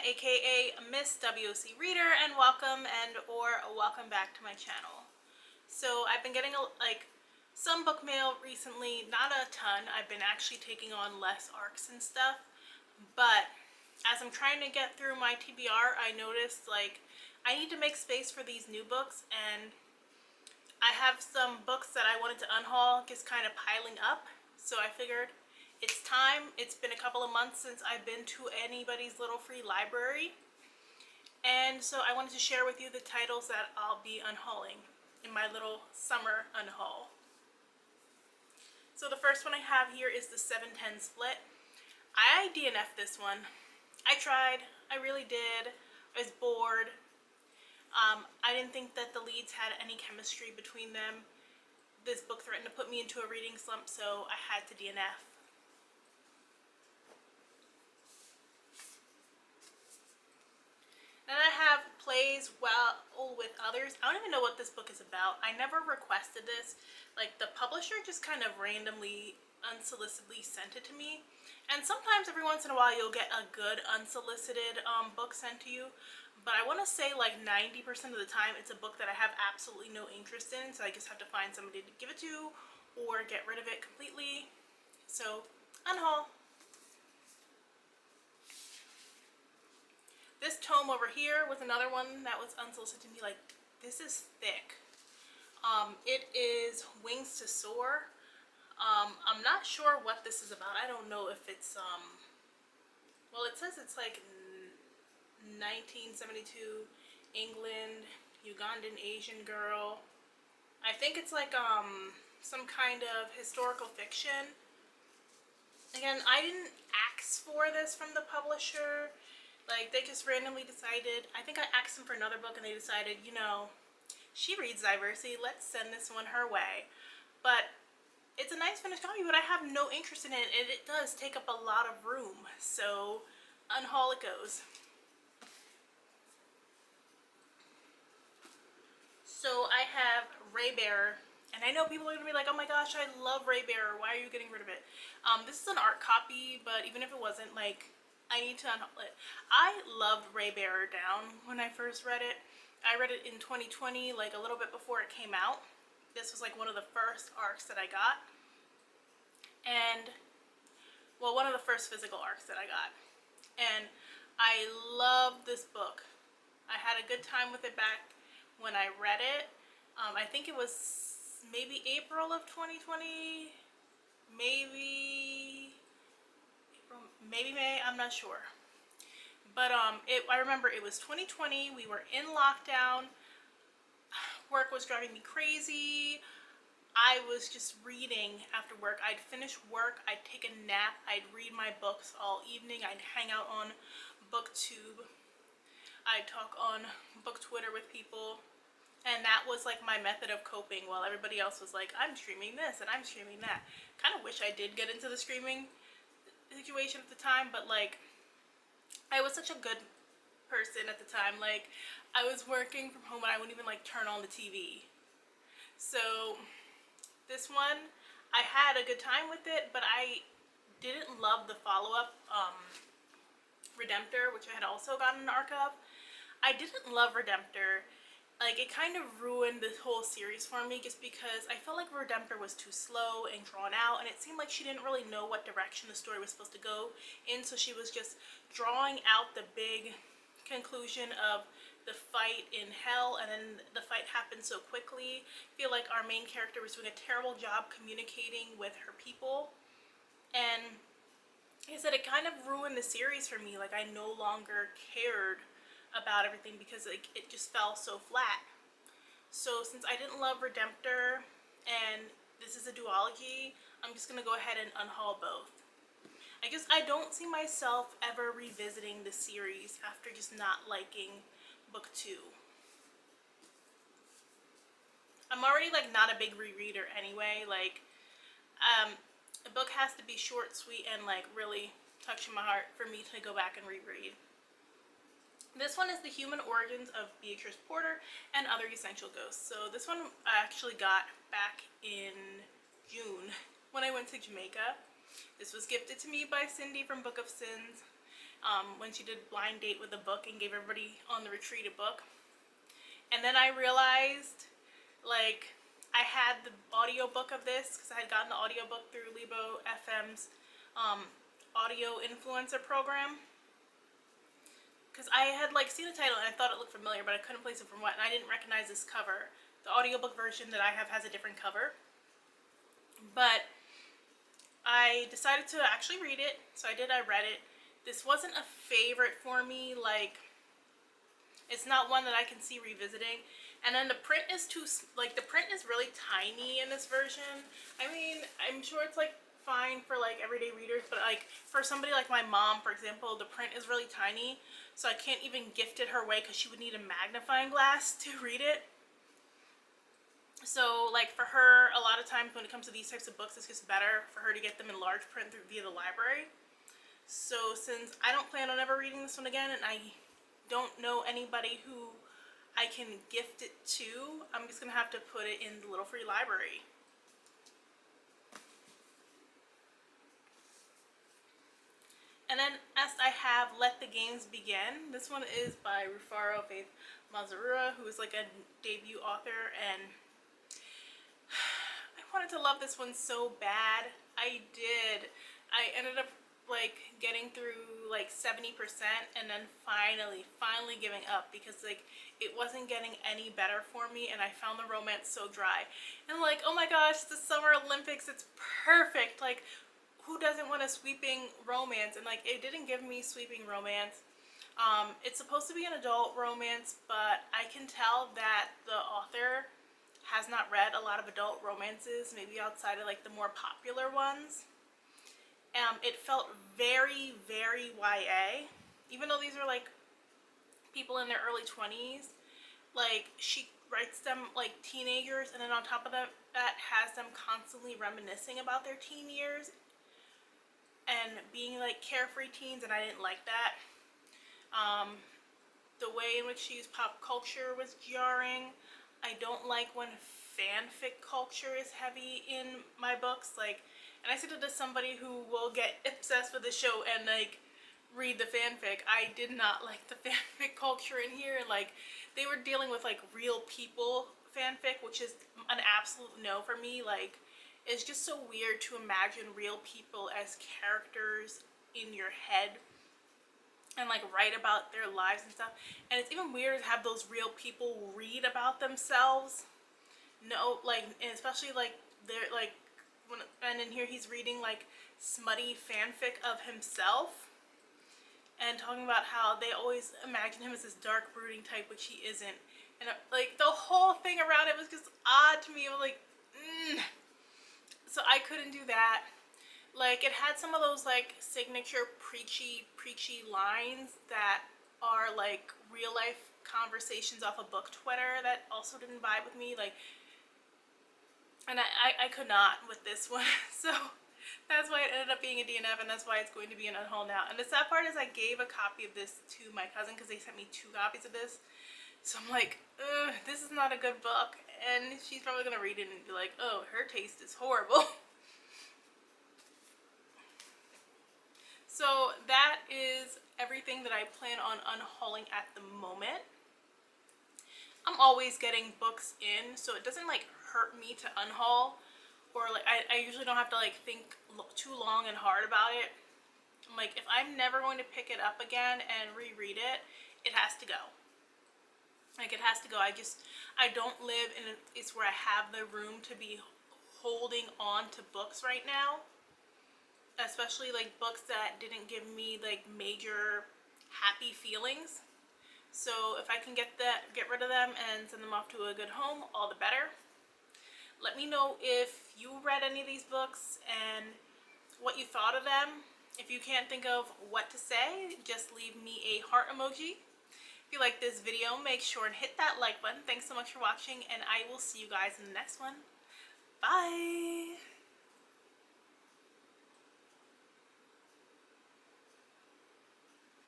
aka Miss WOC Reader, and welcome back to my channel. So I've been getting some book mail recently, not a ton. I've been actually taking on less arcs and stuff, but as I'm trying to get through my TBR, I noticed I need to make space for these new books, and I have some books that I wanted to unhaul just kind of piling up, so I figured it's time. It's been a couple of months since I've been to anybody's little free library, and so I wanted to share with you the titles that I'll be unhauling in my little summer unhaul. So the first one I have here is the 710 Split. I DNF'd this one. I tried. I really did. I was bored. I didn't think that the leads had any chemistry between them. This book threatened to put me into a reading slump, so I had to DNF. Then I have Plays Well with Others. I don't even know what this book is about. I never requested this. The publisher just kind of randomly, unsolicitedly sent it to me. And sometimes every once in a while you'll get a good unsolicited book sent to you. But I want to say 90% of the time it's a book that I have absolutely no interest in. So I just have to find somebody to give it to or get rid of it completely. So, unhaul. This tome over here was another one that was unsolicited to me. This is thick. It is Wings to Soar. I'm not sure what this is about. I don't know if it's, well, it says it's 1972 England, Ugandan Asian girl. I think it's some kind of historical fiction. Again, I didn't ask for this from the publisher. They just randomly decided. I think I asked them for another book and they decided, she reads diversity, let's send this one her way. But it's a nice finished copy, but I have no interest in it, and it does take up a lot of room. So, unhaul it goes. So I have Raybearer, and I know people are gonna be like, oh my gosh, I love Raybearer, why are you getting rid of it? This is an art copy, but even if it wasn't, I need to unhaul it. I loved Raybearer Down when I first read it. I read it in 2020, a little bit before it came out. This was one of the first arcs that I got. And, well, one of the first physical arcs that I got. And I love this book. I had a good time with it back when I read it. I think it was maybe April of 2020, maybe May, I'm not sure. But I remember it was 2020, we were in lockdown, work was driving me crazy. I was just reading after work. I'd finish work, I'd take a nap, I'd read my books all evening, I'd hang out on BookTube, I'd talk on Book Twitter with people, and that was my method of coping while everybody else was I'm streaming this and I'm streaming that. Kind of wish I did get into the streaming situation at the time, but I was such a good person at the time. I was working from home and I wouldn't even turn on the TV. So this one, I had a good time with it, but I didn't love the follow-up, Redemptor, which I had also gotten an arc of. I didn't love Redemptor. It kind of ruined this whole series for me just because I felt like Redemptor was too slow and drawn out, and it seemed like she didn't really know what direction the story was supposed to go in, so she was just drawing out the big conclusion of the fight in hell, and then the fight happened so quickly. I feel like our main character was doing a terrible job communicating with her people, and like I said, it kind of ruined the series for me. I no longer cared about everything because it just fell so flat. So since I didn't love Redemptor and this is a duology, I'm just gonna go ahead and unhaul both. I don't see myself ever revisiting the series after just not liking book 2. I'm already not a big rereader anyway. A book has to be short, sweet, and really touching my heart for me to go back and reread. This one is The Human Origins of Beatrice Porter and Other Essential Ghosts. So this one I actually got back in June when I went to Jamaica. This was gifted to me by Cindy from Book of Sins. when she did Blind Date with a book and gave everybody on the retreat a book. And then I realized, like, I had the audiobook of this because I had gotten the audiobook through Lebo FM's audio influencer program. Because I had like seen the title and I thought it looked familiar, but I couldn't place it from what, and I didn't recognize this cover. The audiobook version that I have has a different cover. But I decided to actually read it, so I did. I read it. This wasn't a favorite for me. Like, it's not one that I can see revisiting. And then the print is the print is really tiny in this version. I mean, I'm sure it's like fine for like everyday readers, but like for somebody like my mom, for example, the print is really tiny, so I can't even gift it her way because she would need a magnifying glass to read it. So like for her, a lot of times when it comes to these types of books, it's just better for her to get them in large print via the library. So since I don't plan on ever reading this one again, and I don't know anybody who I can gift it to, I'm just gonna have to put it in the Little Free Library. And then as I have Let the Games Begin. This one is by Rufaro Faith Mazarura, who is like a debut author, and I wanted to love this one so bad. I did. I ended up like getting through like 70% and then finally giving up because like it wasn't getting any better for me, and I found the romance so dry. And like, oh my gosh, the Summer Olympics, it's perfect. Like, who doesn't want a sweeping romance? And like, it didn't give me sweeping romance. It's supposed to be an adult romance, but I can tell that the author has not read a lot of adult romances, maybe outside of like the more popular ones. It felt very, very YA, even though these are like people in their early 20s. Like, she writes them like teenagers, and then on top of that has them constantly reminiscing about their teen years and being like carefree teens, and I didn't like that. The way in which she used pop culture was jarring. I don't like when fanfic culture is heavy in my books. Like, and I said it to somebody who will get obsessed with the show and like read the fanfic. I did not like the fanfic culture in here. Like, they were dealing with like real people fanfic, which is an absolute no for me. Like, it's just so weird to imagine real people as characters in your head and like write about their lives and stuff. And it's even weird to have those real people read about themselves. No, like, and especially like they're like and in here he's reading like smutty fanfic of himself and talking about how they always imagine him as this dark brooding type, which he isn't. And like the whole thing around it was just odd to me. I was like, So I couldn't do that. Like, it had some of those like signature preachy lines that are like real life conversations off of book Twitter that also didn't vibe with me. Like, and I could not with this one. So that's why it ended up being a DNF, and that's why it's going to be an Unhaul now. And the sad part is I gave a copy of this to my cousin because they sent me 2 copies of this. So I'm like, this is not a good book. And she's probably going to read it and be like, oh, her taste is horrible. So that is everything that I plan on unhauling at the moment. I'm always getting books in, so it doesn't like hurt me to unhaul, or like I usually don't have to like think too long and hard about it. I'm like, if I'm never going to pick it up again and reread it, it has to go. Like, it has to go. I don't live in a place where I have the room to be holding on to books right now. Especially like books that didn't give me like major happy feelings. So if I can get rid of them and send them off to a good home, all the better. Let me know if you read any of these books and what you thought of them. If you can't think of what to say, just leave me a heart emoji. If you like this video, make sure and hit that like button. Thanks so much for watching, and I will see you guys in the next one. Bye!